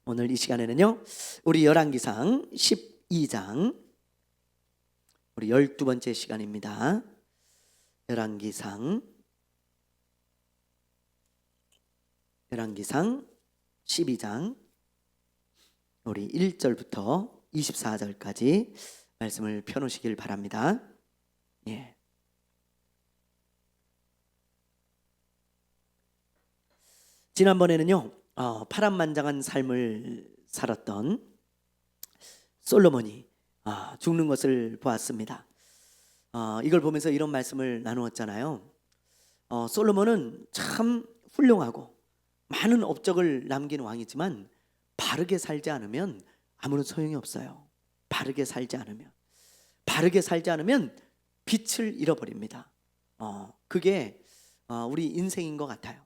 오늘 이 시간에는요, 우리 열왕기상 12장, 우리 12번째 시간입니다. 열왕기상 12장, 우리 1절부터 24절까지 말씀을 펴놓으시길 바랍니다. 예. 지난번에는요, 파란만장한 삶을 살았던 솔로몬이 죽는 것을 보았습니다. 이걸 보면서 이런 말씀을 나누었잖아요. 솔로몬은 참 훌륭하고 많은 업적을 남긴 왕이지만 바르게 살지 않으면 아무런 소용이 없어요. 바르게 살지 않으면 빛을 잃어버립니다. 그게 우리 인생인 것 같아요.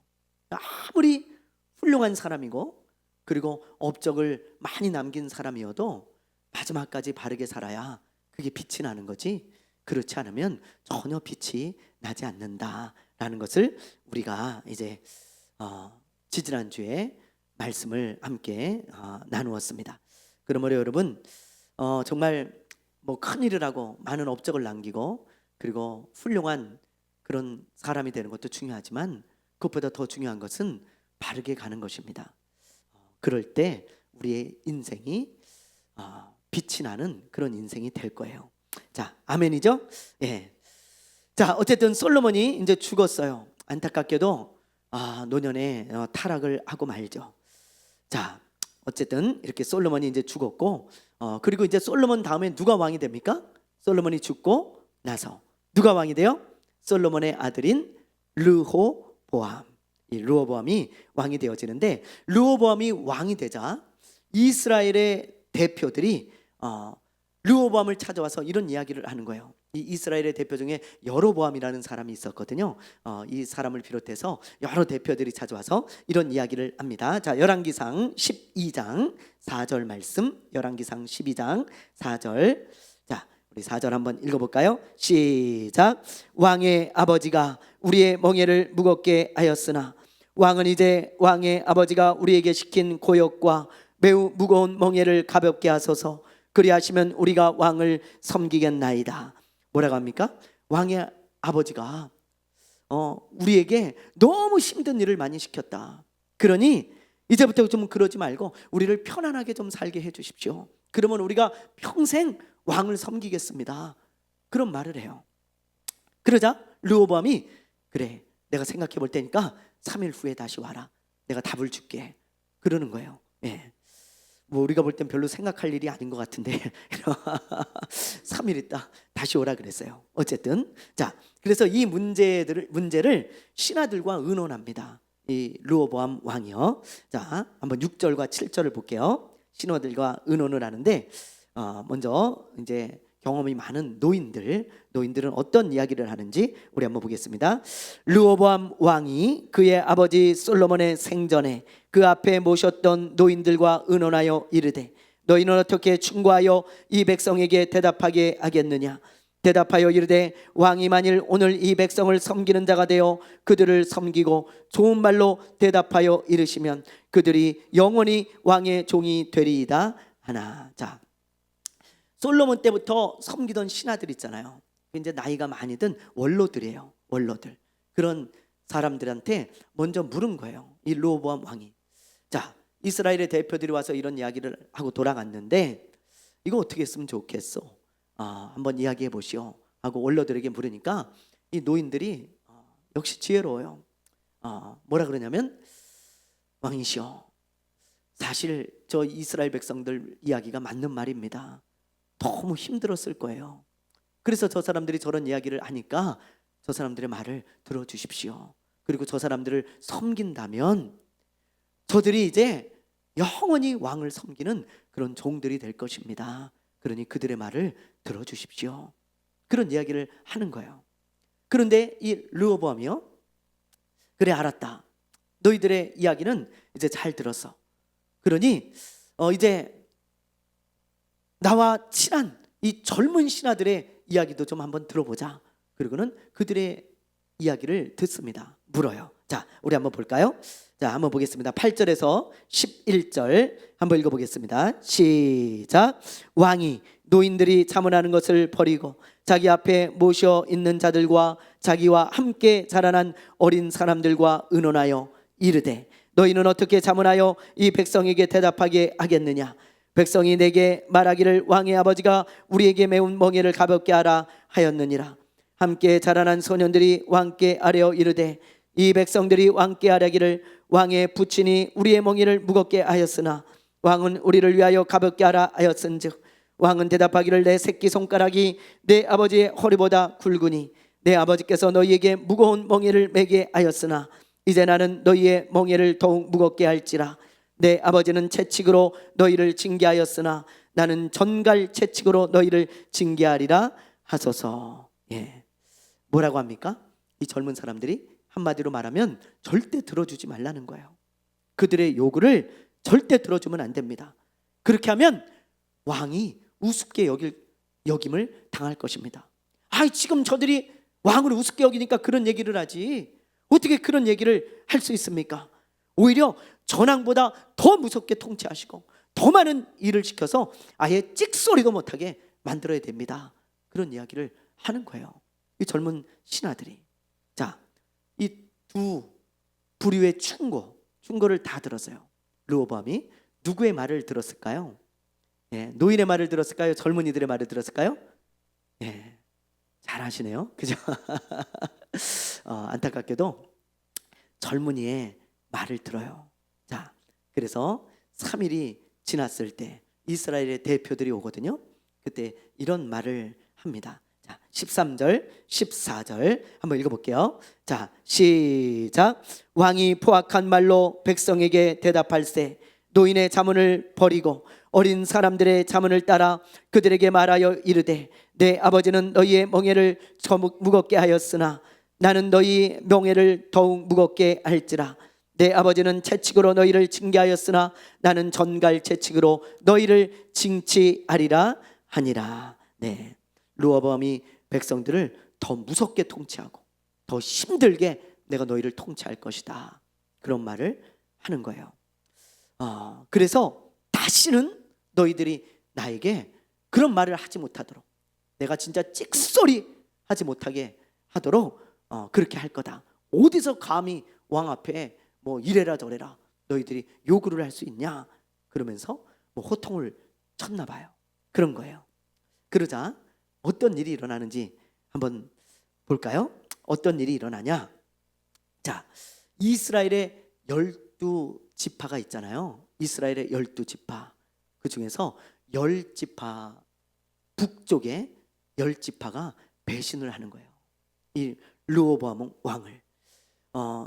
아무리 훌륭한 사람이고 그리고 업적을 많이 남긴 사람이어도 마지막까지 바르게 살아야 그게 빛이 나는 거지, 그렇지 않으면 전혀 빛이 나지 않는다라는 것을 우리가 이제 지지난주에 말씀을 함께 나누었습니다. 그러므로 여러분, 정말 뭐 큰일을 하고 많은 업적을 남기고 그리고 훌륭한 그런 사람이 되는 것도 중요하지만 그것보다 더 중요한 것은 바르게 가는 것입니다. 그럴 때 우리의 인생이 빛이 나는 그런 인생이 될 거예요. 자, 아멘이죠? 예. 자, 어쨌든 솔로몬이 이제 죽었어요. 안타깝게도 노년에 타락을 하고 말죠. 자, 어쨌든 이렇게 솔로몬이 이제 죽었고, 그리고 이제 솔로몬 다음에 누가 왕이 됩니까? 솔로몬이 죽고 나서 누가 왕이 돼요? 솔로몬의 아들인 르호보암. 이 르호보암이 왕이 되어지는데, 르호보암이 왕이 되자 이스라엘의 대표들이 르호보암을 찾아와서 이런 이야기를 하는 거예요. 이 이스라엘의 대표 중에 여로보암이라는 사람이 있었거든요. 이 사람을 비롯해서 여러 대표들이 찾아와서 이런 이야기를 합니다. 자, 열왕기상 12장 4절 말씀, 열왕기상 12장 4절. 자, 우리 4절 한번 읽어볼까요? 시작. 왕의 아버지가 우리의 멍에를 무겁게 하였으나 왕은 이제 왕의 아버지가 우리에게 시킨 고역과 매우 무거운 멍에를 가볍게 하소서. 그리하시면 우리가 왕을 섬기겠나이다. 뭐라고 합니까? 왕의 아버지가 우리에게 너무 힘든 일을 많이 시켰다. 그러니 이제부터 좀 그러지 말고 우리를 편안하게 좀 살게 해주십시오. 그러면 우리가 평생 왕을 섬기겠습니다. 그런 말을 해요. 그러자 르호보암이 그래, 내가 생각해 볼 테니까 3일 후에 다시 와라. 내가 답을 줄게. 그러는 거예요. 예. 뭐 우리가 볼 땐 별로 생각할 일이 아닌 것 같은데 3일 있다 다시 오라 그랬어요. 어쨌든 자, 그래서 이 문제를 신하들과 의논합니다. 이 르호보암 왕이요. 자, 한번 6절과 7절을 볼게요. 신하들과 의논을 하는데 먼저 이제 경험이 많은 노인들은 어떤 이야기를 하는지 우리 한번 보겠습니다. 르호보암 왕이 그의 아버지 솔로몬의 생전에 그 앞에 모셨던 노인들과 의논하여 이르되, 너희는 어떻게 충고하여 이 백성에게 대답하게 하겠느냐? 대답하여 이르되, 왕이 만일 오늘 이 백성을 섬기는 자가 되어 그들을 섬기고 좋은 말로 대답하여 이르시면 그들이 영원히 왕의 종이 되리이다 하나. 자, 솔로몬 때부터 섬기던 신하들 있잖아요. 이제 나이가 많이 든 원로들이에요. 원로들. 그런 사람들한테 먼저 물은 거예요. 이 르호보암 왕이. 자, 이스라엘의 대표들이 와서 이런 이야기를 하고 돌아갔는데, 이거 어떻게 했으면 좋겠어? 한번 이야기해 보시오 하고 원로들에게 물으니까 이 노인들이 역시 지혜로워요. 뭐라 그러냐면, 왕이시여, 사실 저 이스라엘 백성들 이야기가 맞는 말입니다. 너무 힘들었을 거예요. 그래서 저 사람들이 저런 이야기를 하니까 저 사람들의 말을 들어주십시오. 그리고 저 사람들을 섬긴다면 저들이 이제 영원히 왕을 섬기는 그런 종들이 될 것입니다. 그러니 그들의 말을 들어주십시오. 그런 이야기를 하는 거예요. 그런데 이 르호보암이요, 그래, 알았다. 너희들의 이야기는 이제 잘 들었어. 그러니 이제 나와 친한 이 젊은 신하들의 이야기도 좀 한번 들어보자. 그리고는 그들의 이야기를 듣습니다. 물어요. 자, 우리 한번 볼까요? 자, 한번 보겠습니다. 8절에서 11절 한번 읽어보겠습니다. 시작. 왕이 노인들이 자문하는 것을 버리고 자기 앞에 모셔 있는 자들과 자기와 함께 자라난 어린 사람들과 의논하여 이르되 너희는 어떻게 자문하여 이 백성에게 대답하게 하겠느냐? 백성이 내게 말하기를 왕의 아버지가 우리에게 매운 멍에를 가볍게 하라 하였느니라. 함께 자라난 소년들이 왕께 아뢰어 이르되 이 백성들이 왕께 아뢰기를 왕의 부친이 우리의 멍에를 무겁게 하였으나 왕은 우리를 위하여 가볍게 하라 하였은즉 왕은 대답하기를 내 새끼 손가락이 내 아버지의 허리보다 굵으니 내 아버지께서 너희에게 무거운 멍에를 매게 하였으나 이제 나는 너희의 멍에를 더욱 무겁게 할지라. 내 아버지는 채찍으로 너희를 징계하였으나 나는 전갈 채찍으로 너희를 징계하리라 하소서. 예. 뭐라고 합니까? 이 젊은 사람들이 한마디로 말하면 절대 들어주지 말라는 거예요. 그들의 요구를 절대 들어주면 안 됩니다. 그렇게 하면 왕이 우습게 여김을 당할 것입니다. 지금 저들이 왕을 우습게 여기니까 그런 얘기를 하지 어떻게 그런 얘기를 할 수 있습니까? 오히려 전왕보다 더 무섭게 통치하시고 더 많은 일을 시켜서 아예 찍소리도 못하게 만들어야 됩니다. 그런 이야기를 하는 거예요. 이 젊은 신하들이. 자, 이 두 부류의 충고를 다 들었어요. 르호보암이 누구의 말을 들었을까요? 예, 노인의 말을 들었을까요? 젊은이들의 말을 들었을까요? 예, 잘 아시네요. 그죠? 안타깝게도 젊은이의 말을 들어요. 자, 그래서 3일이 지났을 때 이스라엘의 대표들이 오거든요. 그때 이런 말을 합니다. 자, 13절, 14절 한번 읽어볼게요. 자, 시작. 왕이 포악한 말로 백성에게 대답할세 노인의 자문을 버리고 어린 사람들의 자문을 따라 그들에게 말하여 이르되 내 아버지는 너희의 멍에를 더 무겁게 하였으나 나는 너희 멍에를 더욱 무겁게 할지라. 내 아버지는 채찍으로 너희를 징계하였으나 나는 전갈 채찍으로 너희를 징치하리라 하니라. 네, 르호보암이 백성들을 더 무섭게 통치하고 더 힘들게 내가 너희를 통치할 것이다. 그런 말을 하는 거예요. 그래서 다시는 너희들이 나에게 그런 말을 하지 못하도록 내가 진짜 찍소리 하지 못하게 하도록 그렇게 할 거다. 어디서 감히 왕 앞에 뭐 이래라 저래라 너희들이 요구를 할 수 있냐 그러면서 뭐 호통을 쳤나 봐요. 그런 거예요. 그러자 어떤 일이 일어나는지 한번 볼까요? 어떤 일이 일어나냐? 자, 이스라엘의 12지파가 있잖아요. 이스라엘의 12지파 그 중에서 10지파 북쪽에 10지파가 배신을 하는 거예요. 이 르호보암 왕을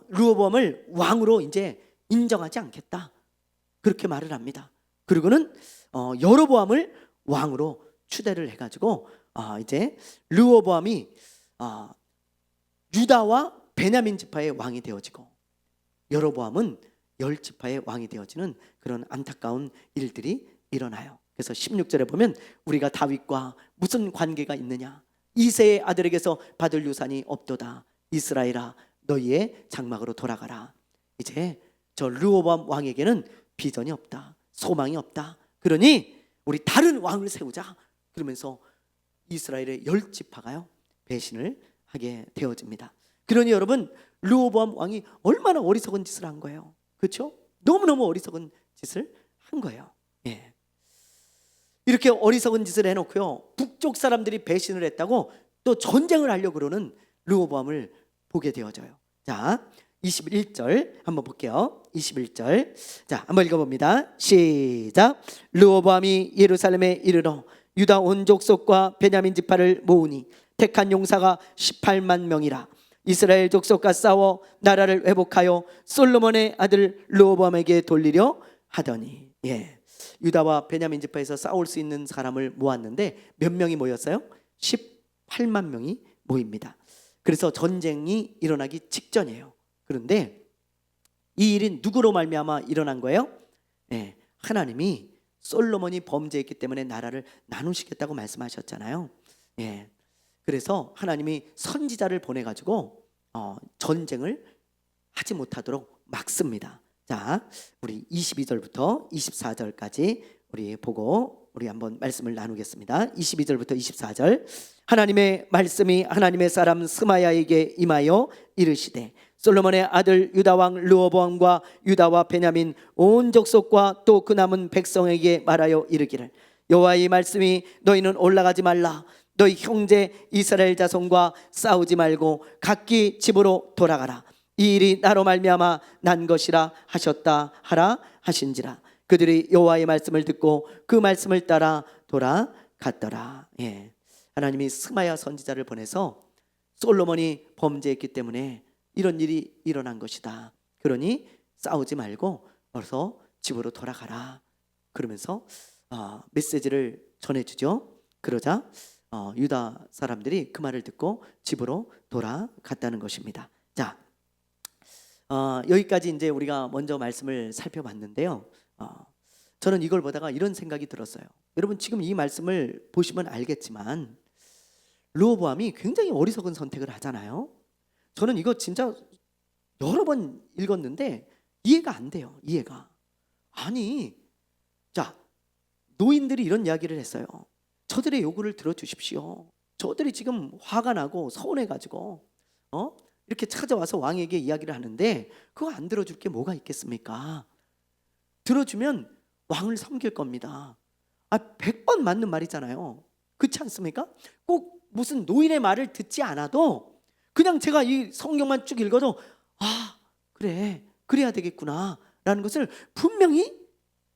르호보암을 왕으로 이제 인정하지 않겠다 그렇게 말을 합니다. 그리고는 여로보암을 왕으로 추대를 해가지고 이제 르호보암이 유다와 베냐민 지파의 왕이 되어지고 여로보암은 10지파의 왕이 되어지는 그런 안타까운 일들이 일어나요. 그래서 16절에 보면 우리가 다윗과 무슨 관계가 있느냐 이새의 아들에게서 받을 유산이 없도다. 이스라엘아 너희의 장막으로 돌아가라. 이제 저 르호보암 왕에게는 비전이 없다. 소망이 없다. 그러니 우리 다른 왕을 세우자. 그러면서 이스라엘의 10지파가요 배신을 하게 되어집니다. 그러니 여러분 르호보암 왕이 얼마나 어리석은 짓을 한 거예요. 그렇죠? 너무너무 어리석은 짓을 한 거예요. 예. 이렇게 어리석은 짓을 해놓고요 북쪽 사람들이 배신을 했다고 또 전쟁을 하려고 그러는 르호보암을 보게 되어져요. 자, 21절 한번 볼게요. 21절 자 한번 읽어봅니다. 시작. 르호보암이 예루살렘에 이르러 유다 온 족속과 베냐민 지파를 모으니 택한 용사가 18만 명이라. 이스라엘 족속과 싸워 나라를 회복하여 솔로몬의 아들 르호보암에게 돌리려 하더니. 예, 유다와 베냐민 지파에서 싸울 수 있는 사람을 모았는데 몇 명이 모였어요? 18만 명이 모입니다. 그래서 전쟁이 일어나기 직전이에요. 그런데 이 일이 누구로 말미암아 일어난 거예요? 예, 하나님이 솔로몬이 범죄했기 때문에 나라를 나누시겠다고 말씀하셨잖아요. 예, 그래서 하나님이 선지자를 보내가지고 전쟁을 하지 못하도록 막습니다. 자, 우리 22절부터 24절까지 우리 보고 우리 한번 말씀을 나누겠습니다. 22절부터 24절. 하나님의 말씀이 하나님의 사람 스마야에게 임하여 이르시되 솔로몬의 아들 유다 왕 르호보암과 유다와 베냐민 온 족속과 또 그 남은 백성에게 말하여 이르기를 여호와의 말씀이 너희는 올라가지 말라 너희 형제 이스라엘 자손과 싸우지 말고 각기 집으로 돌아가라 이 일이 나로 말미암아 난 것이라 하셨다 하라 하신지라 그들이 여호와의 말씀을 듣고 그 말씀을 따라 돌아갔더라. 예. 하나님이 스마야 선지자를 보내서 솔로몬이 범죄했기 때문에 이런 일이 일어난 것이다. 그러니 싸우지 말고 어서 집으로 돌아가라. 그러면서 메시지를 전해주죠. 그러자 유다 사람들이 그 말을 듣고 집으로 돌아갔다는 것입니다. 자, 여기까지 이제 우리가 먼저 말씀을 살펴봤는데요. 저는 이걸 보다가 이런 생각이 들었어요. 여러분 지금 이 말씀을 보시면 알겠지만 르호보암이 굉장히 어리석은 선택을 하잖아요. 저는 이거 진짜 여러 번 읽었는데 이해가 안 돼요. 이해가. 아니, 자, 노인들이 이런 이야기를 했어요. 저들의 요구를 들어주십시오. 저들이 지금 화가 나고 서운해가지고 이렇게 찾아와서 왕에게 이야기를 하는데 그거 안 들어줄 게 뭐가 있겠습니까? 들어주면 왕을 섬길 겁니다. 100번 맞는 말이잖아요. 그렇지 않습니까? 꼭 무슨 노인의 말을 듣지 않아도 그냥 제가 이 성경만 쭉 읽어도 그래 그래야 되겠구나 라는 것을 분명히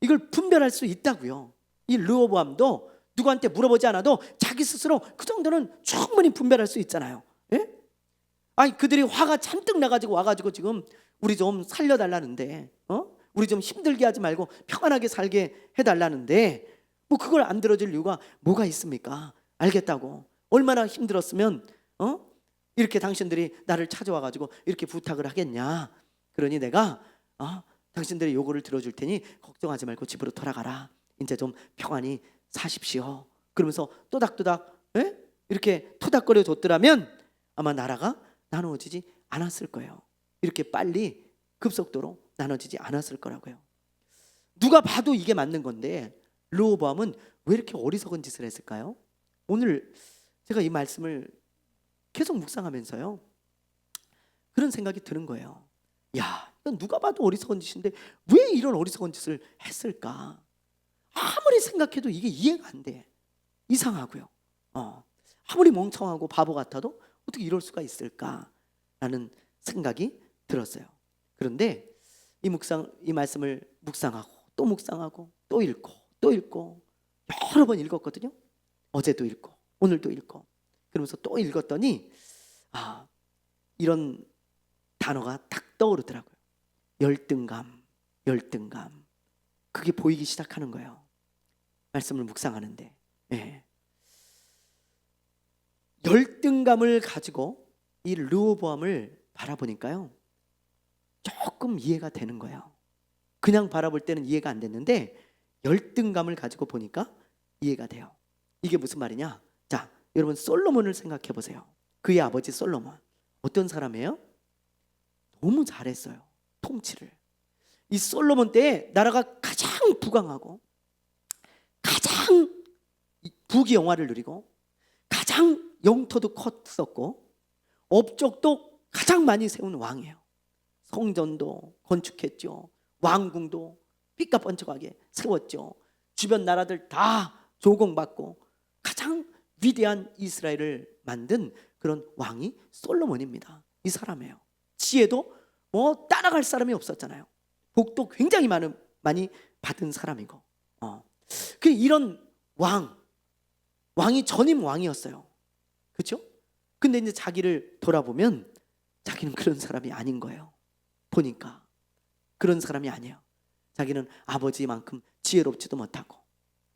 이걸 분별할 수 있다고요. 이 르호보암도 누구한테 물어보지 않아도 자기 스스로 그 정도는 충분히 분별할 수 있잖아요. 예? 아니 그들이 화가 잔뜩 나가지고 와가지고 지금 우리 좀 살려달라는데 우리 좀 힘들게 하지 말고 평안하게 살게 해달라는데 뭐 그걸 안 들어줄 이유가 뭐가 있습니까? 알겠다고 얼마나 힘들었으면 이렇게 당신들이 나를 찾아와가지고 이렇게 부탁을 하겠냐. 그러니 내가 당신들의 요구를 들어줄 테니 걱정하지 말고 집으로 돌아가라. 이제 좀 평안히 사십시오. 그러면서 또닥또닥 이렇게 토닥거려 줬더라면 아마 나라가 나누어지지 않았을 거예요. 이렇게 빨리 급속도로 나눠지지 않았을 거라고요. 누가 봐도 이게 맞는 건데 르호보암은 왜 이렇게 어리석은 짓을 했을까요? 오늘 제가 이 말씀을 계속 묵상하면서요 그런 생각이 드는 거예요. 야, 이건 누가 봐도 어리석은 짓인데 왜 이런 어리석은 짓을 했을까? 아무리 생각해도 이게 이해가 안 돼. 이상하고요. 아무리 멍청하고 바보 같아도 어떻게 이럴 수가 있을까라는 생각이 들었어요. 그런데 이 말씀을 묵상하고 또 묵상하고 또 읽고 또 읽고 여러 번 읽었거든요. 어제도 읽고 오늘도 읽고 그러면서 또 읽었더니 이런 단어가 딱 떠오르더라고요. 열등감. 그게 보이기 시작하는 거예요. 말씀을 묵상하는데 열등감을 가지고 이 르호보암을 바라보니까요 조금 이해가 되는 거예요. 그냥 바라볼 때는 이해가 안 됐는데 열등감을 가지고 보니까 이해가 돼요. 이게 무슨 말이냐? 자, 여러분 솔로몬을 생각해 보세요. 그의 아버지 솔로몬 어떤 사람이에요? 너무 잘했어요. 통치를. 이 솔로몬 때에 나라가 가장 부강하고 가장 부귀영화를 누리고 가장 영토도 컸었고 업적도 가장 많이 세운 왕이에요. 성전도 건축했죠. 왕궁도 삐까뻔쩍하게 세웠죠. 주변 나라들 다 조공받고 가장 위대한 이스라엘을 만든 그런 왕이 솔로몬입니다. 이 사람이에요. 지혜도 뭐 따라갈 사람이 없었잖아요. 복도 굉장히 많이 받은 사람이고 그 이런 왕이 전임 왕이었어요. 그렇죠? 근데 이제 자기를 돌아보면 자기는 그런 사람이 아닌 거예요. 보니까 그런 사람이 아니에요. 자기는 아버지만큼 지혜롭지도 못하고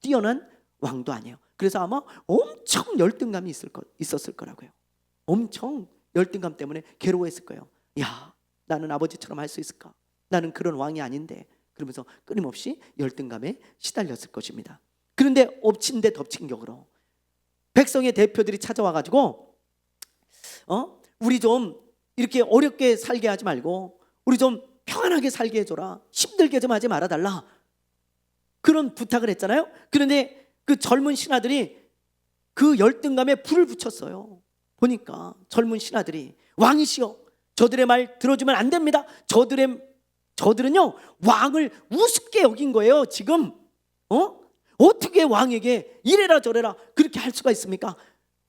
뛰어난 왕도 아니에요. 그래서 아마 엄청 열등감이 있었을 거라고요. 엄청 열등감 때문에 괴로워했을 거예요. 야, 나는 아버지처럼 할 수 있을까? 나는 그런 왕이 아닌데. 그러면서 끊임없이 열등감에 시달렸을 것입니다. 그런데 엎친 데 덮친 격으로 백성의 대표들이 찾아와가지고 우리 좀 이렇게 어렵게 살게 하지 말고 우리 좀 평안하게 살게 해줘라, 힘들게 좀 하지 말아달라, 그런 부탁을 했잖아요. 그런데 그 젊은 신하들이 그 열등감에 불을 붙였어요. 보니까 젊은 신하들이 왕이시여, 저들의 말 들어주면 안 됩니다. 저들은요 왕을 우습게 여긴 거예요. 지금 어떻게 왕에게 이래라 저래라 그렇게 할 수가 있습니까?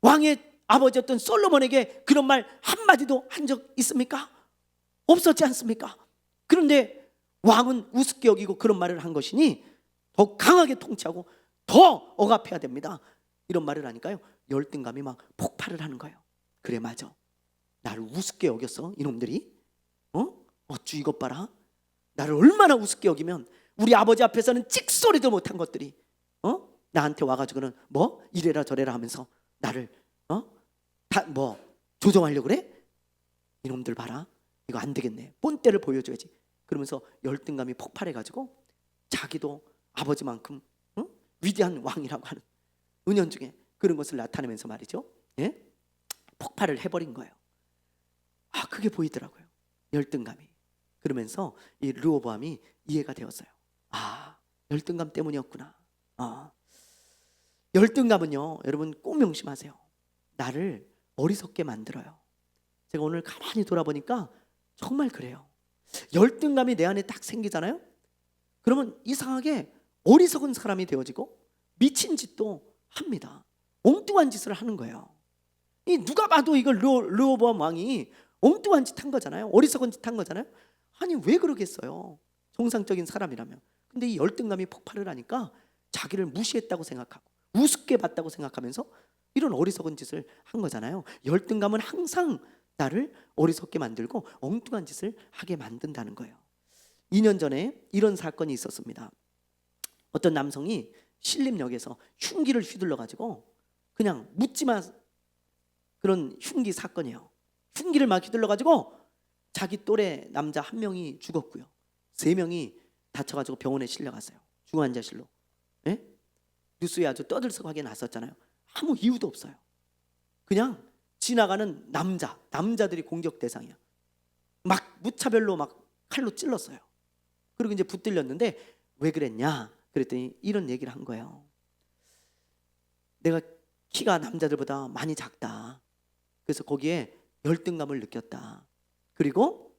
왕의 아버지였던 솔로몬에게 그런 말 한마디도 한 적 있습니까? 없었지 않습니까? 그런데 왕은 우습게 여기고 그런 말을 한 것이니 더 강하게 통치하고 더 억압해야 됩니다. 이런 말을 하니까요 열등감이 막 폭발을 하는 거예요. 그래, 맞아, 나를 우습게 여겼어 이놈들이. 어쭈 이것 봐라, 나를 얼마나 우습게 여기면 우리 아버지 앞에서는 찍소리도 못한 것들이 나한테 와가지고는 뭐 이래라 저래라 하면서 나를 뭐 조정하려고 그래? 이놈들 봐라, 이거 안 되겠네, 본때를 보여줘야지. 그러면서 열등감이 폭발해가지고 자기도 아버지만큼 위대한 왕이라고 하는 은연중에 그런 것을 나타내면서 말이죠, 예? 폭발을 해버린 거예요. 그게 보이더라고요, 열등감이. 그러면서 이 르호보암이 이해가 되었어요. 열등감 때문이었구나. 열등감은요 여러분 꼭 명심하세요, 나를 어리석게 만들어요. 제가 오늘 가만히 돌아보니까 정말 그래요. 열등감이 내 안에 딱 생기잖아요. 그러면 이상하게 어리석은 사람이 되어지고 미친 짓도 합니다. 엉뚱한 짓을 하는 거예요. 이 누가 봐도 이걸 르호보암 왕이 엉뚱한 짓 한 거잖아요. 어리석은 짓 한 거잖아요. 아니 왜 그러겠어요, 정상적인 사람이라면. 근데 이 열등감이 폭발을 하니까 자기를 무시했다고 생각하고 우습게 봤다고 생각하면서 이런 어리석은 짓을 한 거잖아요. 열등감은 항상 나를 어리석게 만들고 엉뚱한 짓을 하게 만든다는 거예요. 2년 전에 이런 사건이 있었습니다. 어떤 남성이 신림역에서 흉기를 휘둘러 가지고 그냥 묻지마 그런 흉기 사건이에요. 흉기를 막 휘둘러 가지고 자기 또래 남자 1명이 죽었고요, 3명이 다쳐가지고 병원에 실려갔어요. 중환자실로. 예? 뉴스에 아주 떠들썩하게 났었잖아요. 아무 이유도 없어요. 그냥 지나가는 남자들이 공격 대상이야. 막 무차별로 막 칼로 찔렀어요. 그리고 이제 붙들렸는데 왜 그랬냐 그랬더니 이런 얘기를 한 거예요. 내가 키가 남자들보다 많이 작다. 그래서 거기에 열등감을 느꼈다. 그리고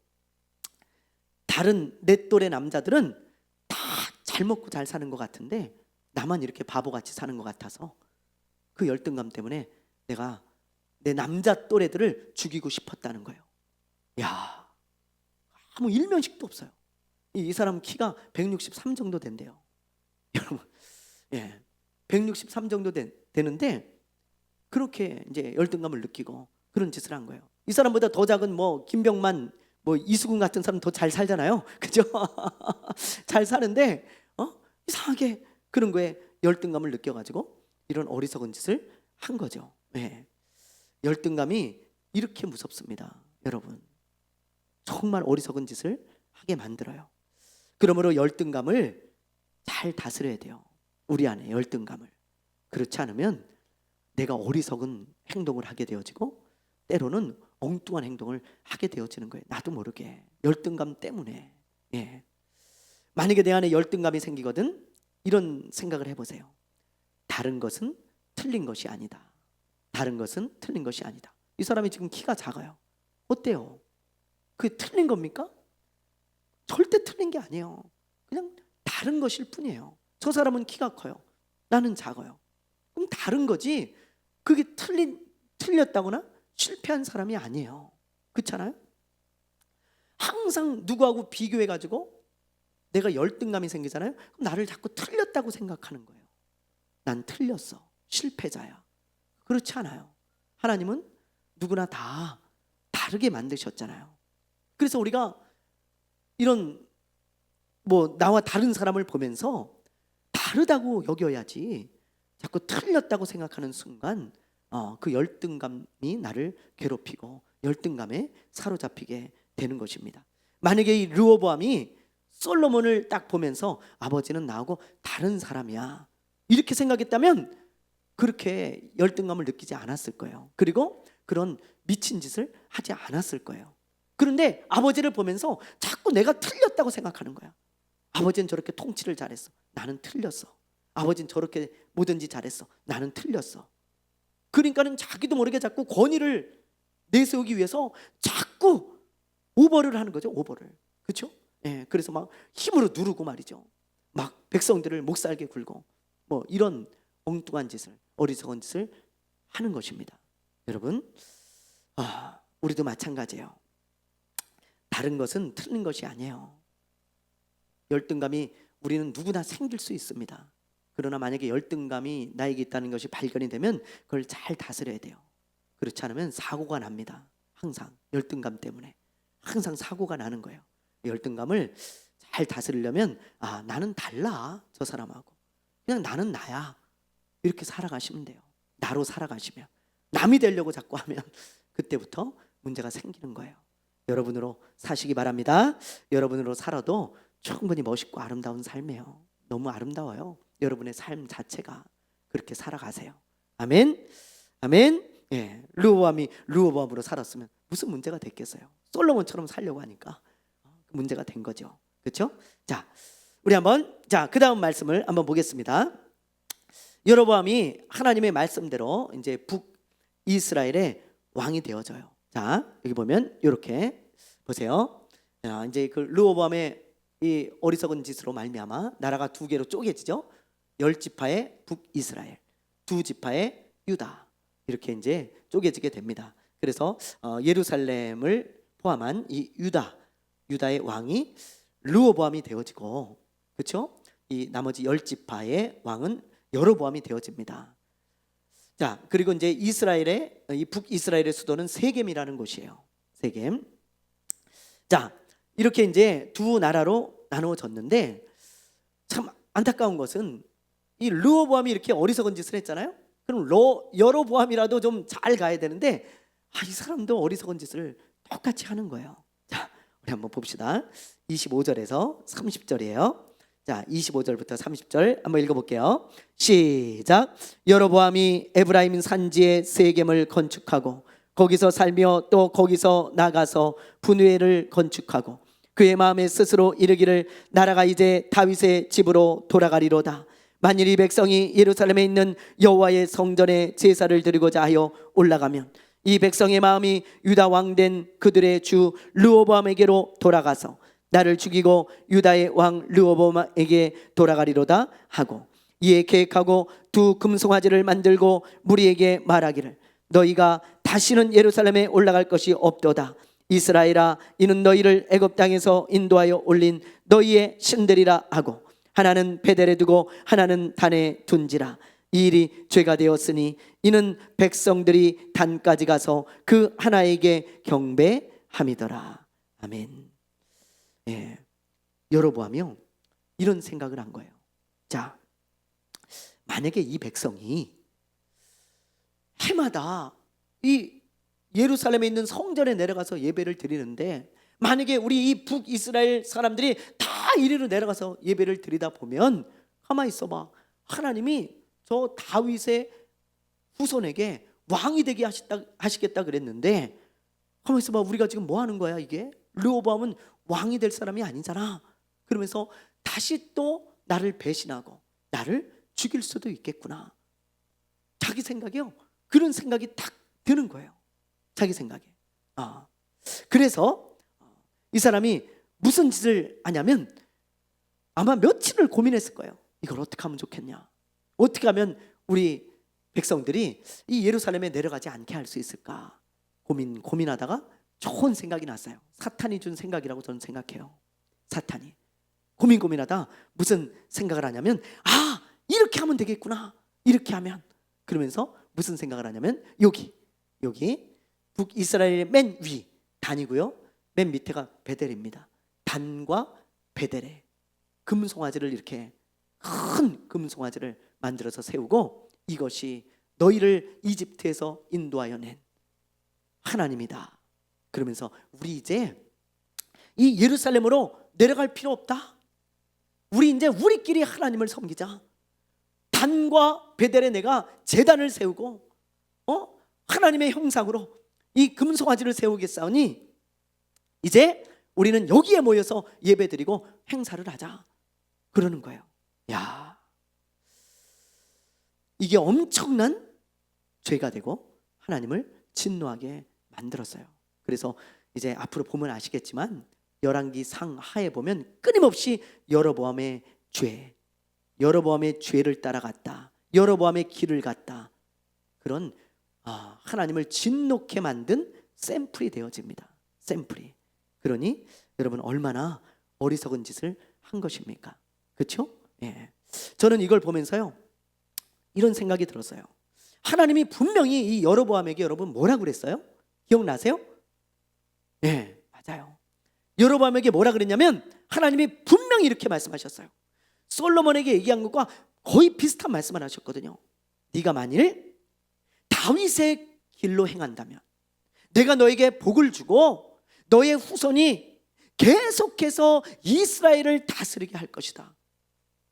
다른 내 또래 남자들은 다 잘 먹고 잘 사는 것 같은데 나만 이렇게 바보같이 사는 것 같아서 그 열등감 때문에 내가 내 남자 또래들을 죽이고 싶었다는 거예요. 야, 아무 일면식도 없어요. 이 사람 키가 163 정도 된대요. 여러분, 163 정도 되는데 그렇게 이제 열등감을 느끼고 그런 짓을 한 거예요. 이 사람보다 더 작은 뭐 김병만, 뭐 이수근 같은 사람 더 잘 살잖아요, 그죠? 잘 사는데 이상하게 그런 거에 열등감을 느껴가지고 이런 어리석은 짓을 한 거죠. 열등감이 이렇게 무섭습니다, 여러분. 정말 어리석은 짓을 하게 만들어요. 그러므로 열등감을 잘 다스려야 돼요, 우리 안에 열등감을. 그렇지 않으면 내가 어리석은 행동을 하게 되어지고 때로는 엉뚱한 행동을 하게 되어지는 거예요, 나도 모르게. 열등감 때문에. 만약에 내 안에 열등감이 생기거든 이런 생각을 해보세요. 다른 것은 틀린 것이 아니다. 다른 것은 틀린 것이 아니다. 이 사람이 지금 키가 작아요. 어때요? 그게 틀린 겁니까? 절대 틀린 게 아니에요. 그냥 다른 것일 뿐이에요. 저 사람은 키가 커요, 나는 작아요. 그럼 다른 거지 그게 틀렸다거나 실패한 사람이 아니에요. 그렇잖아요? 항상 누구하고 비교해가지고 내가 열등감이 생기잖아요. 그럼 나를 자꾸 틀렸다고 생각하는 거예요. 난 틀렸어, 실패자야. 그렇지 않아요. 하나님은 누구나 다 다르게 만드셨잖아요. 그래서 우리가 이런 뭐 나와 다른 사람을 보면서 다르다고 여겨야지 자꾸 틀렸다고 생각하는 순간 그 열등감이 나를 괴롭히고 열등감에 사로잡히게 되는 것입니다. 만약에 이 르호보암이 솔로몬을 딱 보면서 아버지는 나하고 다른 사람이야 이렇게 생각했다면 그렇게 열등감을 느끼지 않았을 거예요. 그리고 그런 미친 짓을 하지 않았을 거예요. 그런데 아버지를 보면서 자꾸 내가 틀렸다고 생각하는 거야. 아버지는 저렇게 통치를 잘했어. 나는 틀렸어. 아버지는 저렇게 뭐든지 잘했어. 나는 틀렸어. 그러니까는 자기도 모르게 자꾸 권위를 내세우기 위해서 자꾸 오버를 하는 거죠. 오버를. 그렇죠? 예, 그래서 막 힘으로 누르고 말이죠. 막 백성들을 목살게 굴고 뭐 이런 엉뚱한 짓을, 어리석은 짓을 하는 것입니다. 여러분, 우리도 마찬가지예요. 다른 것은 틀린 것이 아니에요. 열등감이 우리는 누구나 생길 수 있습니다. 그러나 만약에 열등감이 나에게 있다는 것이 발견이 되면 그걸 잘 다스려야 돼요. 그렇지 않으면 사고가 납니다. 항상 열등감 때문에 항상 사고가 나는 거예요. 열등감을 잘 다스리려면 나는 달라, 저 사람하고. 그냥 나는 나야. 이렇게 살아가시면 돼요. 나로 살아가시면. 남이 되려고 자꾸 하면 그때부터 문제가 생기는 거예요. 여러분으로 사시기 바랍니다. 여러분으로 살아도 충분히 멋있고 아름다운 삶이에요. 너무 아름다워요. 여러분의 삶 자체가. 그렇게 살아가세요. 아멘. 아멘. 예, 르호보암으로 살았으면 무슨 문제가 됐겠어요? 솔로몬처럼 살려고 하니까 문제가 된 거죠. 그렇죠? 자, 우리 한번 그 다음 말씀을 한번 보겠습니다. 여로보암이 하나님의 말씀대로 이제 북이스라엘의 왕이 되어져요. 자, 여기 보면 이렇게 보세요. 이제 그 르호보암의 이 어리석은 짓으로 말미암아 나라가 두 개로 쪼개지죠. 10지파의 북이스라엘, 2지파의 유다, 이렇게 이제 쪼개지게 됩니다. 그래서 예루살렘을 포함한 이 유다의 왕이 르호보암이 되어지고, 그렇죠? 이 나머지 10지파의 왕은 여로보암이 되어집니다. 자, 그리고 이제 이스라엘의 이 북이스라엘의 수도는 세겜이라는 곳이에요. 세겜. 자, 이렇게 이제 두 나라로 나누어졌는데 참 안타까운 것은 이 르호보암이 이렇게 어리석은 짓을 했잖아요. 그럼 여로보암이라도 좀 잘 가야 되는데 이 사람도 어리석은 짓을 똑같이 하는 거예요. 자, 우리 한번 봅시다. 25절에서 30절이에요. 자, 25절부터 30절 한번 읽어볼게요. 시작. 여로보암이 에브라임 산지에 세겜을 건축하고 거기서 살며 또 거기서 나가서 분회를 건축하고 그의 마음에 스스로 이르기를 나라가 이제 다윗의 집으로 돌아가리로다. 만일 이 백성이 예루살렘에 있는 여호와의 성전에 제사를 드리고자 하여 올라가면 이 백성의 마음이 유다 왕된 그들의 주 르호보암에게로 돌아가서 나를 죽이고 유다의 왕 르호보암에게 돌아가리로다 하고 이에 계획하고 두 금송아지를 만들고 무리에게 말하기를 너희가 다시는 예루살렘에 올라갈 것이 없도다. 이스라엘아, 이는 너희를 애굽 땅에서 인도하여 올린 너희의 신들이라 하고 하나는 베델에 두고 하나는 단에 둔지라. 이 일이 죄가 되었으니 이는 백성들이 단까지 가서 그 하나에게 경배함이더라. 아멘. 예, 여로보암이요 이런 생각을 한 거예요. 자, 만약에 이 백성이 해마다 이 예루살렘에 있는 성전에 내려가서 예배를 드리는데 만약에 우리 이 북이스라엘 사람들이 다 이리로 내려가서 예배를 드리다 보면 가만히 있어봐. 하나님이 저 다윗의 후손에게 왕이 되게 하시겠다 그랬는데 가만히 있어봐. 우리가 지금 뭐 하는 거야 이게? 르호보암은 왕이 될 사람이 아니잖아. 그러면서 다시 또 나를 배신하고 나를 죽일 수도 있겠구나. 자기 생각이요. 그런 생각이 딱 드는 거예요. 자기 생각에. 그래서 이 사람이 무슨 짓을 하냐면 아마 며칠을 고민했을 거예요. 이걸 어떻게 하면 좋겠냐. 어떻게 하면 우리 백성들이 이 예루살렘에 내려가지 않게 할 수 있을까. 고민하다가 좋은 생각이 났어요. 사탄이 준 생각이라고 저는 생각해요. 사탄이 고민하다 무슨 생각을 하냐면 이렇게 하면 되겠구나. 이렇게 하면. 그러면서 무슨 생각을 하냐면 여기 북이스라엘의 맨 위 단이고요. 맨 밑에가 베델입니다. 단과 베델에 금송아지를 이렇게 큰 금송아지를 만들어서 세우고 이것이 너희를 이집트에서 인도하여 낸 하나님이다. 그러면서 우리 이제 이 예루살렘으로 내려갈 필요 없다. 우리 이제 우리끼리 하나님을 섬기자. 단과 베델에 내가 제단을 세우고 하나님의 형상으로 이 금송아지를 세우겠사오니 이제 우리는 여기에 모여서 예배드리고 행사를 하자 그러는 거예요. 야, 이게 엄청난 죄가 되고 하나님을 진노하게 만들었어요. 그래서 이제 앞으로 보면 아시겠지만 열왕기 상하에 보면 끊임없이 여로보암의 죄, 여로보암의 죄를 따라갔다, 여로보암의 길을 갔다, 그런 하나님을 진노케 만든 샘플이 되어집니다. 샘플이. 그러니 여러분 얼마나 어리석은 짓을 한 것입니까? 그렇죠? 예. 저는 이걸 보면서요 이런 생각이 들었어요. 하나님이 분명히 이 여로보암에게 여러분 뭐라고 그랬어요? 기억나세요? 예, 맞아요. 여로보암에게 뭐라 그랬냐면 하나님이 분명히 이렇게 말씀하셨어요. 솔로몬에게 얘기한 것과 거의 비슷한 말씀을 하셨거든요. 네가 만일 다윗의 길로 행한다면 내가 너에게 복을 주고 너의 후손이 계속해서 이스라엘을 다스리게 할 것이다.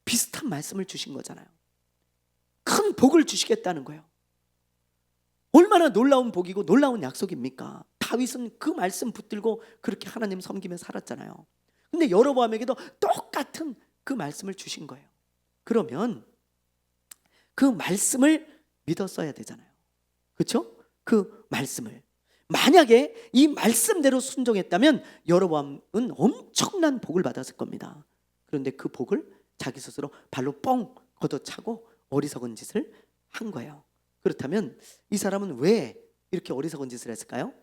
비슷한 말씀을 주신 거잖아요. 큰 복을 주시겠다는 거예요. 얼마나 놀라운 복이고 놀라운 약속입니까? 다윗은 그 말씀 붙들고 그렇게 하나님 섬기며 살았잖아요. 근데 여로보암에게도 똑같은 그 말씀을 주신 거예요. 그러면 그 말씀을 믿었어야 되잖아요. 그렇죠? 그 말씀을 만약에 이 말씀대로 순종했다면 여로보암은 엄청난 복을 받았을 겁니다. 그런데 그 복을 자기 스스로 발로 뻥 걷어차고 어리석은 짓을 한 거예요. 그렇다면 이 사람은 왜 이렇게 어리석은 짓을 했을까요?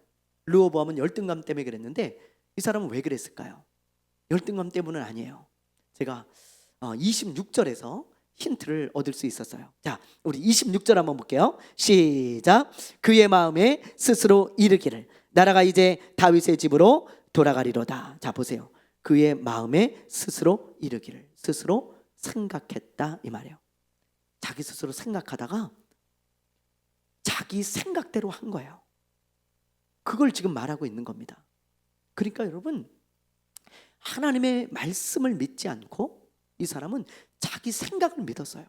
르호보암은 열등감 때문에 그랬는데 이 사람은 왜 그랬을까요? 열등감 때문은 아니에요. 제가 26절에서 힌트를 얻을 수 있었어요. 자, 우리 26절 한번 볼게요. 시작. 그의 마음에 스스로 이르기를 나라가 이제 다윗의 집으로 돌아가리로다. 자, 보세요. 그의 마음에 스스로 이르기를, 스스로 생각했다 이 말이에요. 자기 스스로 생각하다가 자기 생각대로 한 거예요. 그걸 지금 말하고 있는 겁니다. 그러니까 여러분 하나님의 말씀을 믿지 않고 이 사람은 자기 생각을 믿었어요.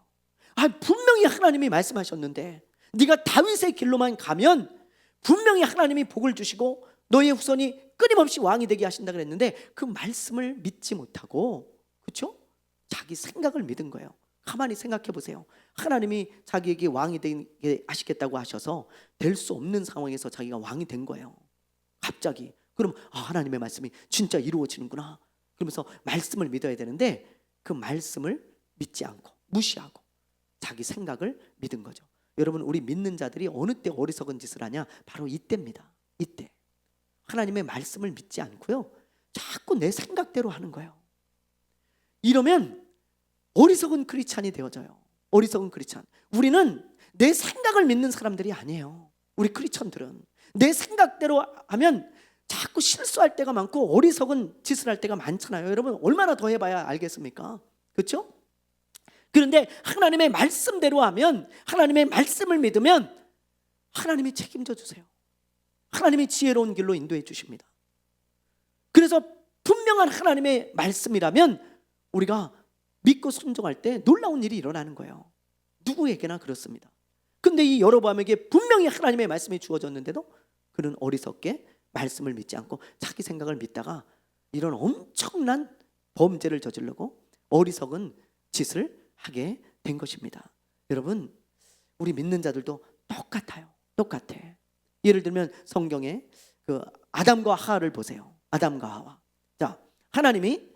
분명히 하나님이 말씀하셨는데 네가 다윗의 길로만 가면 분명히 하나님이 복을 주시고 너의 후손이 끊임없이 왕이 되게 하신다 그랬는데 그 말씀을 믿지 못하고, 그렇죠? 자기 생각을 믿은 거예요. 가만히 생각해 보세요. 하나님이 자기에게 왕이 되게 하시겠다고 하셔서 될 수 없는 상황에서 자기가 왕이 된 거예요. 갑자기. 그럼 하나님의 말씀이 진짜 이루어지는구나. 그러면서 말씀을 믿어야 되는데 그 말씀을 믿지 않고 무시하고 자기 생각을 믿은 거죠. 여러분 우리 믿는 자들이 어느 때 어리석은 짓을 하냐? 바로 이때입니다. 이때 하나님의 말씀을 믿지 않고요 자꾸 내 생각대로 하는 거예요. 이러면 어리석은 크리스찬이 되어져요. 어리석은 크리스찬. 우리는 내 생각을 믿는 사람들이 아니에요. 우리 크리스찬들은 내 생각대로 하면 자꾸 실수할 때가 많고 어리석은 짓을 할 때가 많잖아요. 여러분 얼마나 더 해봐야 알겠습니까? 그렇죠? 그런데 하나님의 말씀대로 하면, 하나님의 말씀을 믿으면 하나님이 책임져 주세요. 하나님이 지혜로운 길로 인도해 주십니다. 그래서 분명한 하나님의 말씀이라면 우리가 믿고 순종할 때 놀라운 일이 일어나는 거예요. 누구에게나 그렇습니다. 근데 이 여로보암에게 분명히 하나님의 말씀이 주어졌는데도 그는 어리석게 말씀을 믿지 않고 자기 생각을 믿다가 이런 엄청난 범죄를 저지르고 어리석은 짓을 하게 된 것입니다. 여러분 우리 믿는 자들도 똑같아요. 똑같아. 예를 들면 성경에 그 아담과 하와를 보세요. 아담과 하와. 자, 하나님이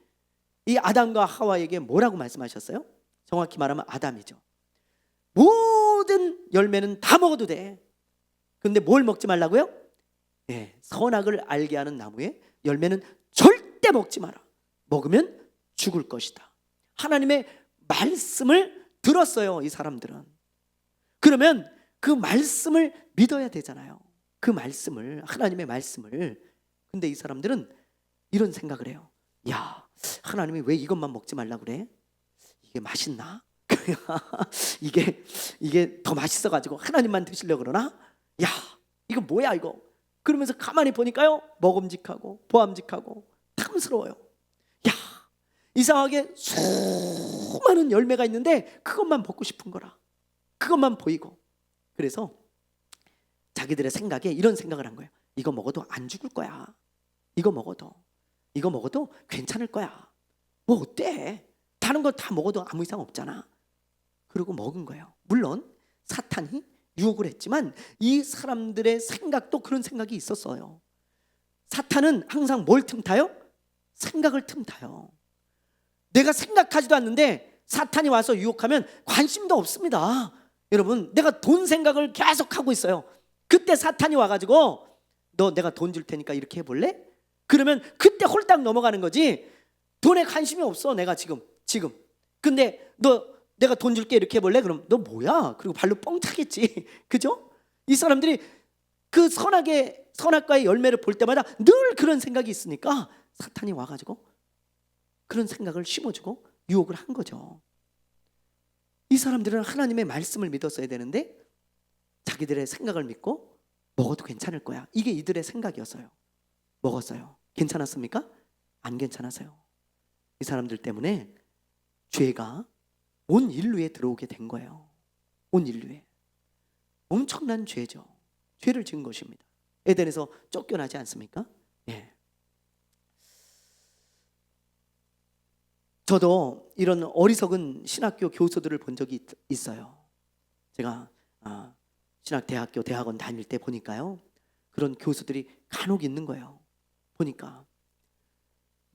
이 아담과 하와에게 뭐라고 말씀하셨어요? 정확히 말하면 아담이죠. 모든 열매는 다 먹어도 돼. 근데 뭘 먹지 말라고요? 선악을 알게 하는 나무의 열매는 절대 먹지 마라. 먹으면 죽을 것이다. 하나님의 말씀을 들었어요, 이 사람들은. 그러면 그 말씀을 믿어야 되잖아요. 그 말씀을, 하나님의 말씀을. 근데 이 사람들은 이런 생각을 해요. 야, 하나님이 왜 이것만 먹지 말라고 그래? 이게 맛있나? 이게 더 맛있어가지고 하나님만 드시려고 그러나? 야, 이거 뭐야 이거? 그러면서 가만히 보니까요 먹음직하고 보암직하고 탐스러워요. 야, 이상하게 수많은 열매가 있는데 그것만 먹고 싶은 거라. 그것만 보이고. 그래서 자기들의 생각에 이런 생각을 한 거예요. 이거 먹어도 안 죽을 거야. 이거 먹어도 괜찮을 거야. 뭐 어때? 다른 거 다 먹어도 아무 이상 없잖아. 그러고 먹은 거예요. 물론 사탄이 유혹을 했지만 이 사람들의 생각도 그런 생각이 있었어요. 사탄은 항상 뭘 틈타요? 생각을 틈타요. 내가 생각하지도 않는데 사탄이 와서 유혹하면 관심도 없습니다. 여러분, 내가 돈 생각을 계속 하고 있어요. 그때 사탄이 와가지고 너 내가 돈 줄 테니까 이렇게 해볼래? 그러면 그때 홀딱 넘어가는 거지. 돈에 관심이 없어 내가 지금. 근데 너 내가 돈 줄게 이렇게 해볼래? 그럼 너 뭐야? 그리고 발로 뻥 차겠지. 그죠? 이 사람들이 그 선악과의 열매를 볼 때마다 늘 그런 생각이 있으니까 사탄이 와가지고 그런 생각을 심어주고 유혹을 한 거죠. 이 사람들은 하나님의 말씀을 믿었어야 되는데 자기들의 생각을 믿고 먹어도 괜찮을 거야. 이게 이들의 생각이었어요. 먹었어요. 괜찮았습니까? 안 괜찮았어요. 이 사람들 때문에 죄가 온 인류에 들어오게 된 거예요. 온 인류에. 엄청난 죄죠. 죄를 지은 것입니다. 에덴에서 쫓겨나지 않습니까? 예. 저도 이런 어리석은 신학교 교수들을 본 적이 있어요. 제가 신학대학교 대학원 다닐 때 보니까요, 그런 교수들이 간혹 있는 거예요. 보니까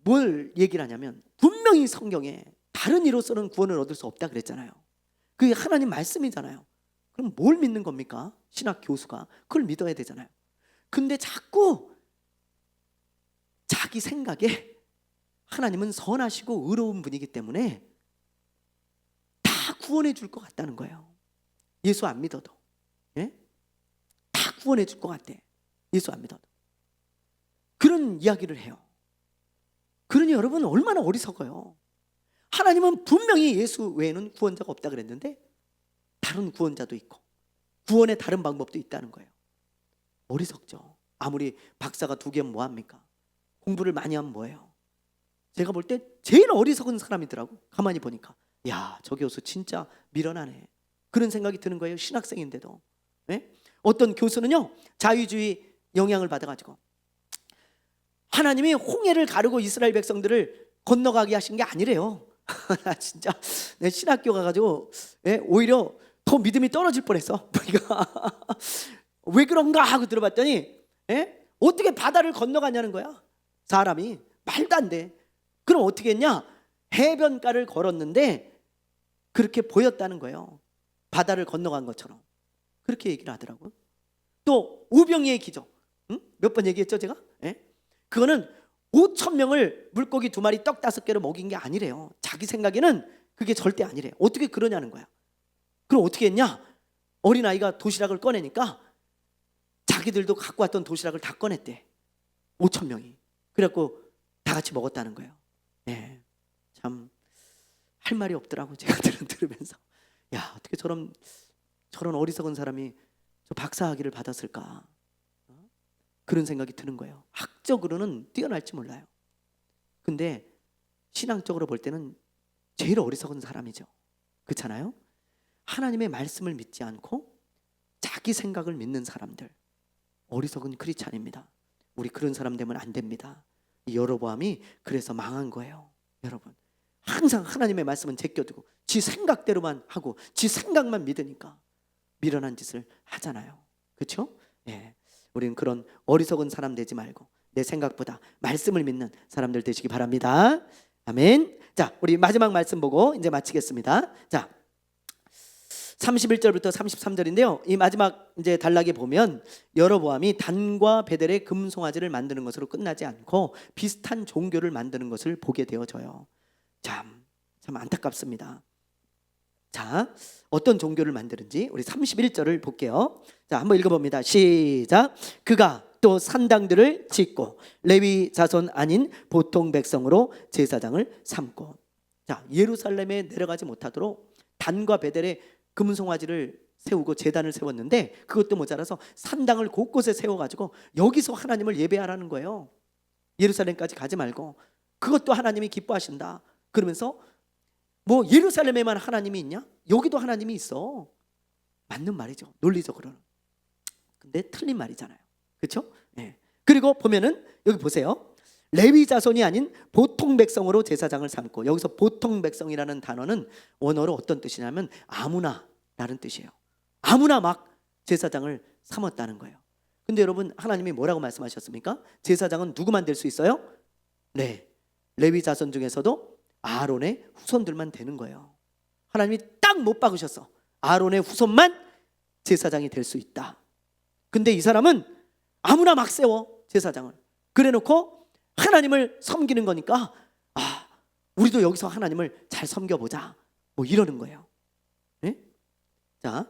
뭘 얘기를 하냐면 분명히 성경에 다른 이로서는 구원을 얻을 수 없다 그랬잖아요. 그게 하나님 말씀이잖아요. 그럼 뭘 믿는 겁니까? 신학 교수가 그걸 믿어야 되잖아요. 근데 자꾸 자기 생각에 하나님은 선하시고 의로운 분이기 때문에 다 구원해 줄 것 같다는 거예요. 예수 안 믿어도. 예? 다 구원해 줄 것 같대. 예수 안 믿어도. 그런 이야기를 해요. 그러니 여러분 얼마나 어리석어요. 하나님은 분명히 예수 외에는 구원자가 없다 그랬는데 다른 구원자도 있고 구원의 다른 방법도 있다는 거예요. 어리석죠. 아무리 박사가 2개면 뭐합니까? 공부를 많이 하면 뭐예요? 제가 볼 때 제일 어리석은 사람이더라고. 가만히 보니까 야, 저 교수 진짜 미련하네. 그런 생각이 드는 거예요. 신학생인데도. 네? 어떤 교수는요, 자유주의 영향을 받아가지고 하나님이 홍해를 가르고 이스라엘 백성들을 건너가게 하신 게 아니래요. 나 진짜 내 신학교 가가지고 오히려 더 믿음이 떨어질 뻔했어. 왜 그런가 하고 들어봤더니 어떻게 바다를 건너가냐는 거야. 사람이 말도 안 돼. 그럼 어떻게 했냐? 해변가를 걸었는데 그렇게 보였다는 거예요. 바다를 건너간 것처럼. 그렇게 얘기를 하더라고요. 또 우병이의 기적, 몇 번 얘기했죠 제가? 그거는 5,000명을 물고기 2마리 떡 5개로 먹인 게 아니래요. 자기 생각에는 그게 절대 아니래요. 어떻게 그러냐는 거야. 그럼 어떻게 했냐? 어린아이가 도시락을 꺼내니까 자기들도 갖고 왔던 도시락을 다 꺼냈대. 5,000명이. 그래갖고 다 같이 먹었다는 거예요. 네, 참 할 말이 없더라고. 제가 들으면서 야, 어떻게 저런 어리석은 사람이 저 박사학위를 받았을까? 그런 생각이 드는 거예요. 학적으로는 뛰어날지 몰라요. 근데 신앙적으로 볼 때는 제일 어리석은 사람이죠. 그렇잖아요? 하나님의 말씀을 믿지 않고 자기 생각을 믿는 사람들, 어리석은 크리스찬입니다. 우리 그런 사람 되면 안 됩니다. 이 여로보암이 그래서 망한 거예요. 여러분, 항상 하나님의 말씀은 제껴두고 지 생각대로만 하고 지 생각만 믿으니까 미련한 짓을 하잖아요. 그렇죠? 예. 우리는 그런 어리석은 사람 되지 말고 내 생각보다 말씀을 믿는 사람들 되시기 바랍니다. 아멘. 자, 우리 마지막 말씀 보고 이제 마치겠습니다. 자, 31절부터 33절인데요. 이 마지막 이제 단락에 보면 여로보암이 단과 베델의 금송아지를 만드는 것으로 끝나지 않고 비슷한 종교를 만드는 것을 보게 되어져요. 참 안타깝습니다. 자, 어떤 종교를 만드는지 우리 31절을 볼게요. 자, 한번 읽어봅니다. 시작. 그가 또 산당들을 짓고 레위 자손 아닌 보통 백성으로 제사장을 삼고. 자, 예루살렘에 내려가지 못하도록 단과 베델의 금송아지를 세우고 제단을 세웠는데 그것도 모자라서 산당을 곳곳에 세워가지고 여기서 하나님을 예배하라는 거예요. 예루살렘까지 가지 말고. 그것도 하나님이 기뻐하신다. 그러면서 뭐 예루살렘에만 하나님이 있냐? 여기도 하나님이 있어. 맞는 말이죠. 논리적으로는. 근데 틀린 말이잖아요. 그렇죠? 네. 그리고 보면은 여기 보세요. 레위 자손이 아닌 보통 백성으로 제사장을 삼고, 여기서 보통 백성이라는 단어는 원어로 어떤 뜻이냐면 아무나라는 뜻이에요. 아무나 막 제사장을 삼았다는 거예요. 근데 여러분, 하나님이 뭐라고 말씀하셨습니까? 제사장은 누구만 될 수 있어요? 네, 레위 자손 중에서도 아론의 후손들만 되는 거예요. 하나님이 딱 못 박으셨어. 아론의 후손만 제사장이 될 수 있다. 근데 이 사람은 아무나 막 세워, 제사장을. 그래 놓고 하나님을 섬기는 거니까, 우리도 여기서 하나님을 잘 섬겨보자, 뭐 이러는 거예요. 네? 자,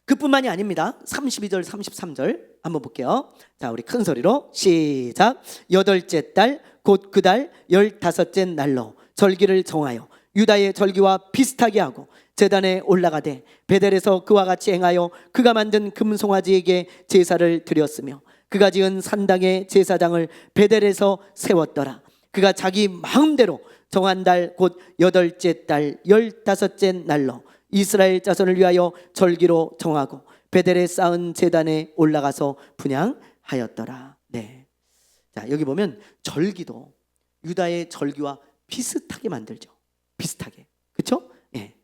그뿐만이 아닙니다. 32절 33절 한번 볼게요. 자, 우리 큰 소리로 시작. 8째 달 곧 그 달 15째 날로 절기를 정하여 유다의 절기와 비슷하게 하고 제단에 올라가되 베델에서 그와 같이 행하여 그가 만든 금송아지에게 제사를 드렸으며 그가 지은 산당의 제사장을 베델에서 세웠더라. 그가 자기 마음대로 정한 달 곧 8째 달 15째 날로 이스라엘 자손을 위하여 절기로 정하고 베델에 쌓은 제단에 올라가서 분향하였더라. 네. 자, 여기 보면 절기도 유다의 절기와 비슷하게 만들죠. 비슷하게. 그렇죠? 예.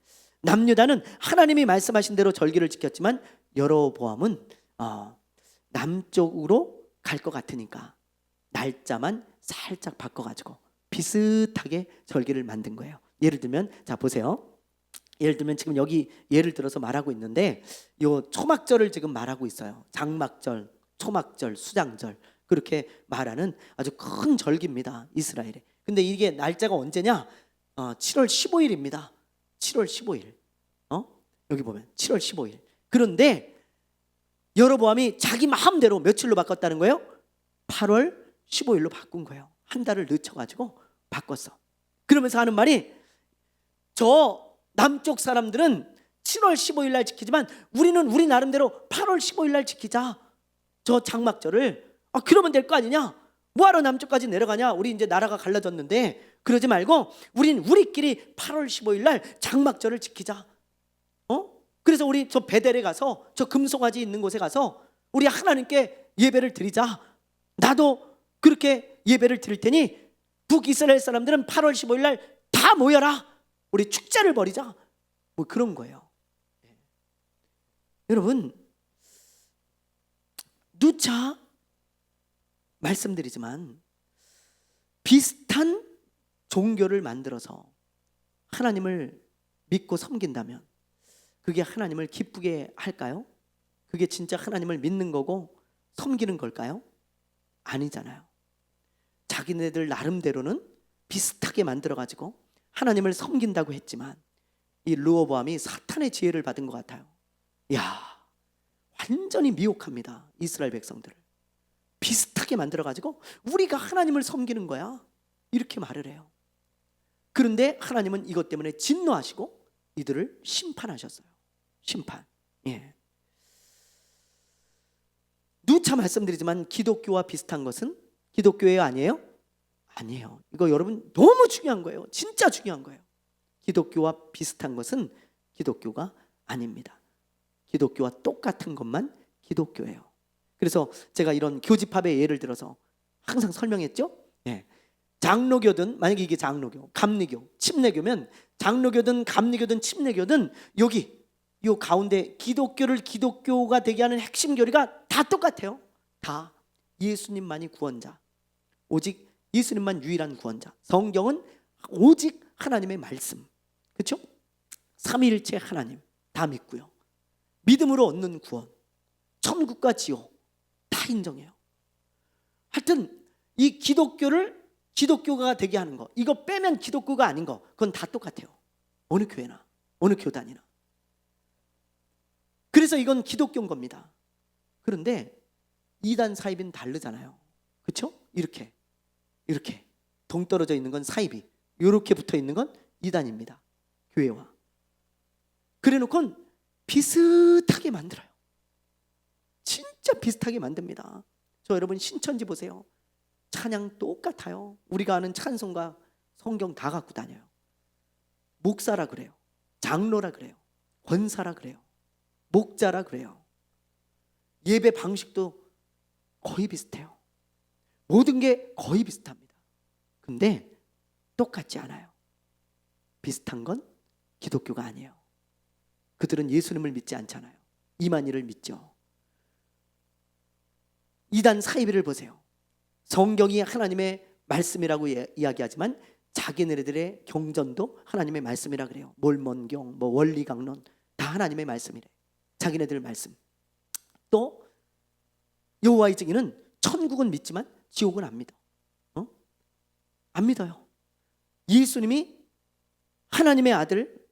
남유다는 하나님이 말씀하신 대로 절기를 지켰지만 여로보암은 남쪽으로 갈 것 같으니까 날짜만 살짝 바꿔가지고 비슷하게 절기를 만든 거예요. 예를 들면, 자 보세요. 예를 들면 지금 여기 예를 들어서 말하고 있는데, 요 초막절을 지금 말하고 있어요. 장막절, 초막절, 수장절, 그렇게 말하는 아주 큰 절기입니다, 이스라엘에. 근데 이게 날짜가 언제냐? 7월 15일입니다. 7월 15일. 여기 보면 7월 15일. 그런데 여로보암이 자기 마음대로 며칠로 바꿨다는 거예요? 8월 15일로 바꾼 거예요. 한 달을 늦춰가지고 바꿨어. 그러면서 하는 말이, 저 남쪽 사람들은 7월 15일 날 지키지만 우리는 우리 나름대로 8월 15일 날 지키자, 저 장막절을. 그러면 될 거 아니냐? 뭐하러 남쪽까지 내려가냐? 우리 이제 나라가 갈라졌는데. 그러지 말고 우린 우리끼리 8월 15일 날 장막절을 지키자. 그래서 우리 저 베델에 가서, 저 금송아지 있는 곳에 가서 우리 하나님께 예배를 드리자. 나도 그렇게 예배를 드릴 테니 북이스라엘 사람들은 8월 15일 날 다 모여라. 우리 축제를 벌이자. 뭐 그런 거예요. 여러분, 누차 말씀드리지만 비슷한 종교를 만들어서 하나님을 믿고 섬긴다면 그게 하나님을 기쁘게 할까요? 그게 진짜 하나님을 믿는 거고 섬기는 걸까요? 아니잖아요. 자기네들 나름대로는 비슷하게 만들어가지고 하나님을 섬긴다고 했지만 이 르호보암이 사탄의 지혜를 받은 것 같아요. 야, 완전히 미혹합니다, 이스라엘 백성들을. 비슷하게 만들어가지고 우리가 하나님을 섬기는 거야, 이렇게 말을 해요. 그런데 하나님은 이것 때문에 진노하시고 이들을 심판하셨어요. 심판. 예. 누차 말씀드리지만 기독교와 비슷한 것은 기독교예요, 아니에요? 아니에요. 이거 여러분 너무 중요한 거예요. 진짜 중요한 거예요. 기독교와 비슷한 것은 기독교가 아닙니다. 기독교와 똑같은 것만 기독교예요. 그래서 제가 이런 교집합의 예를 들어서 항상 설명했죠. 예. 장로교든, 만약에 이게 장로교, 감리교, 침례교면, 장로교든 감리교든 침례교든 여기 요 가운데 기독교를 기독교가 되게 하는 핵심 교리가 다 똑같아요. 다 예수님만이 구원자, 오직 예수님만 유일한 구원자. 성경은 오직 하나님의 말씀, 그렇죠? 삼위일체 하나님 다 믿고요. 믿음으로 얻는 구원, 천국과 지옥 다 인정해요. 하여튼 이 기독교를 기독교가 되게 하는 거, 이거 빼면 기독교가 아닌 거, 그건 다 똑같아요. 어느 교회나 어느 교단이나. 그래서 이건 기독교인 겁니다. 그런데 이단 사입은 다르잖아요, 그렇죠? 이렇게 동떨어져 있는 건 사입이, 이렇게 붙어 있는 건 이단입니다, 교회와. 그래놓고 비슷하게 만들어요. 진짜 비슷하게 만듭니다. 저 여러분 신천지 보세요. 찬양 똑같아요. 우리가 아는 찬송가 성경 다 갖고 다녀요. 목사라 그래요, 장로라 그래요, 권사라 그래요, 목자라 그래요. 예배 방식도 거의 비슷해요. 모든 게 거의 비슷합니다. 근데 똑같지 않아요. 비슷한 건 기독교가 아니에요. 그들은 예수님을 믿지 않잖아요. 이만희를 믿죠. 이단 사이비를 보세요. 성경이 하나님의 말씀이라고 이야기하지만 자기네들의 경전도 하나님의 말씀이라 그래요. 몰몬경, 뭐 원리강론 다 하나님의 말씀이래. 자기네들 말씀. 또 여호와의 증인은 천국은 믿지만 지옥은 안 믿어. 안 믿어요. 예수님이 하나님의 아들,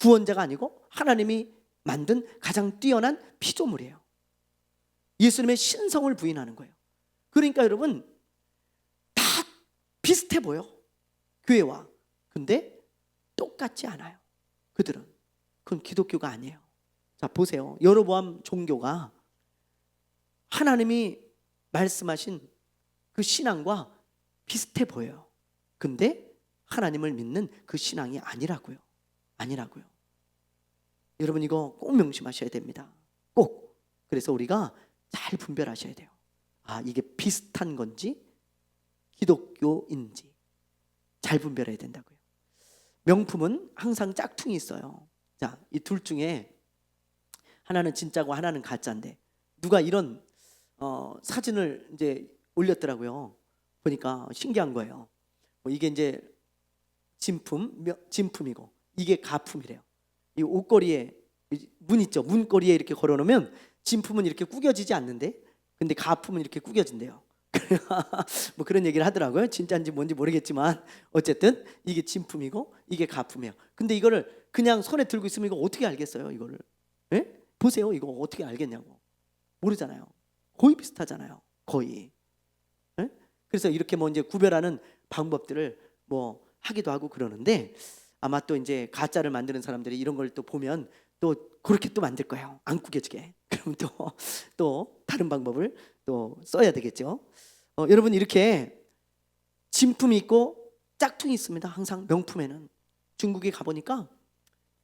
구원자가 아니고 하나님이 만든 가장 뛰어난 피조물이에요. 예수님의 신성을 부인하는 거예요. 그러니까 여러분 다 비슷해 보여, 교회와. 근데 똑같지 않아요. 그들은. 그건 기독교가 아니에요. 자, 보세요. 여로보암 종교가 하나님이 말씀하신 그 신앙과 비슷해 보여요. 근데 하나님을 믿는 그 신앙이 아니라고요. 아니라고요. 여러분 이거 꼭 명심하셔야 됩니다. 꼭. 그래서 우리가 잘 분별하셔야 돼요. 아, 이게 비슷한 건지 기독교인지 잘 분별해야 된다고요. 명품은 항상 짝퉁이 있어요. 자, 이 둘 중에 하나는 진짜고 하나는 가짜인데 누가 이런 사진을 이제 올렸더라고요. 보니까 신기한 거예요. 이게 이제 진품이고 이게 가품이래요. 이 옷걸이에 문 있죠. 문걸이에 이렇게 걸어놓으면 진품은 이렇게 구겨지지 않는데, 근데 가품은 이렇게 구겨진대요. 뭐 그런 얘기를 하더라고요. 진짜인지 뭔지 모르겠지만 어쨌든 이게 진품이고 이게 가품이에요. 근데 이거를 그냥 손에 들고 있으면 이거 어떻게 알겠어요? 이거를. 예? 보세요. 이거 어떻게 알겠냐고. 모르잖아요. 거의 비슷하잖아요. 거의. 예? 그래서 이렇게 뭐 이제 구별하는 방법들을 뭐 하기도 하고 그러는데, 아마 또 이제 가짜를 만드는 사람들이 이런 걸 또 보면 또 그렇게 또 만들 거예요. 안 구겨지게. 그럼 또 다른 방법을 또 써야 되겠죠. 여러분 이렇게 진품이 있고 짝퉁이 있습니다. 항상 명품에는. 중국에 가보니까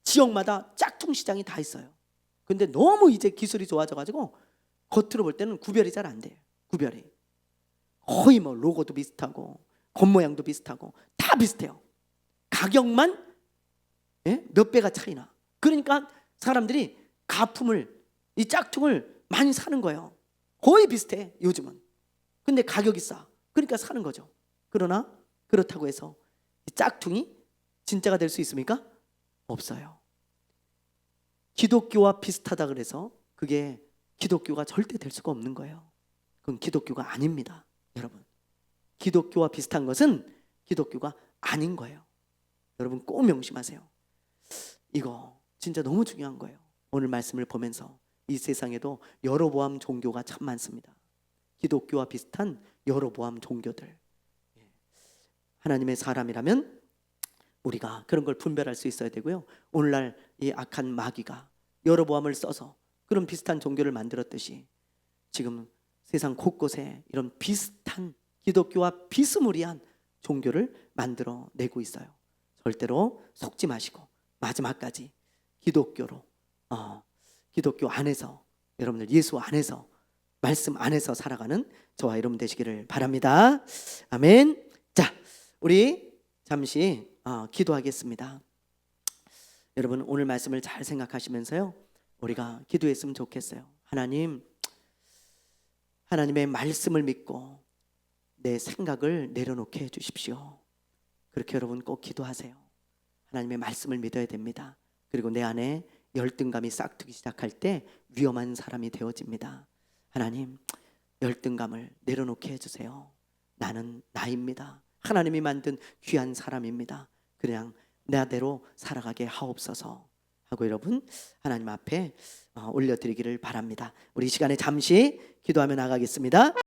지역마다 짝퉁 시장이 다 있어요. 근데 너무 이제 기술이 좋아져가지고 겉으로 볼 때는 구별이 잘 안 돼요. 구별이. 거의 뭐 로고도 비슷하고 겉모양도 비슷하고 다 비슷해요. 가격만 몇 배가 차이나. 그러니까 사람들이 가품을, 이 짝퉁을 많이 사는 거예요. 거의 비슷해 요즘은. 근데 가격이 싸. 그러니까 사는 거죠. 그러나 그렇다고 해서 이 짝퉁이 진짜가 될 수 있습니까? 없어요. 기독교와 비슷하다 그래서 그게 기독교가 절대 될 수가 없는 거예요. 그건 기독교가 아닙니다. 여러분, 기독교와 비슷한 것은 기독교가 아닌 거예요. 여러분 꼭 명심하세요. 이거 진짜 너무 중요한 거예요. 오늘 말씀을 보면서 이 세상에도 여로보암 종교가 참 많습니다. 기독교와 비슷한 여로보암 종교들. 하나님의 사람이라면 우리가 그런 걸 분별할 수 있어야 되고요. 오늘날 이 악한 마귀가 여로보암을 써서 그런 비슷한 종교를 만들었듯이 지금 세상 곳곳에 이런 비슷한 기독교와 비스무리한 종교를 만들어내고 있어요. 절대로 속지 마시고 마지막까지 기독교로, 기독교 안에서, 여러분들 예수 안에서, 말씀 안에서 살아가는 저와 여러분 되시기를 바랍니다. 아멘. 자, 우리 잠시 기도하겠습니다. 여러분 오늘 말씀을 잘 생각하시면서요, 우리가 기도했으면 좋겠어요. 하나님의 말씀을 믿고 내 생각을 내려놓게 해주십시오. 그렇게 여러분 꼭 기도하세요. 하나님의 말씀을 믿어야 됩니다. 그리고 내 안에 열등감이 싹트기 시작할 때 위험한 사람이 되어집니다. 하나님, 열등감을 내려놓게 해주세요. 나는 나입니다. 하나님이 만든 귀한 사람입니다. 그냥 나대로 살아가게 하옵소서 하고 여러분 하나님 앞에 올려드리기를 바랍니다. 우리 이 시간에 잠시 기도하며 나가겠습니다.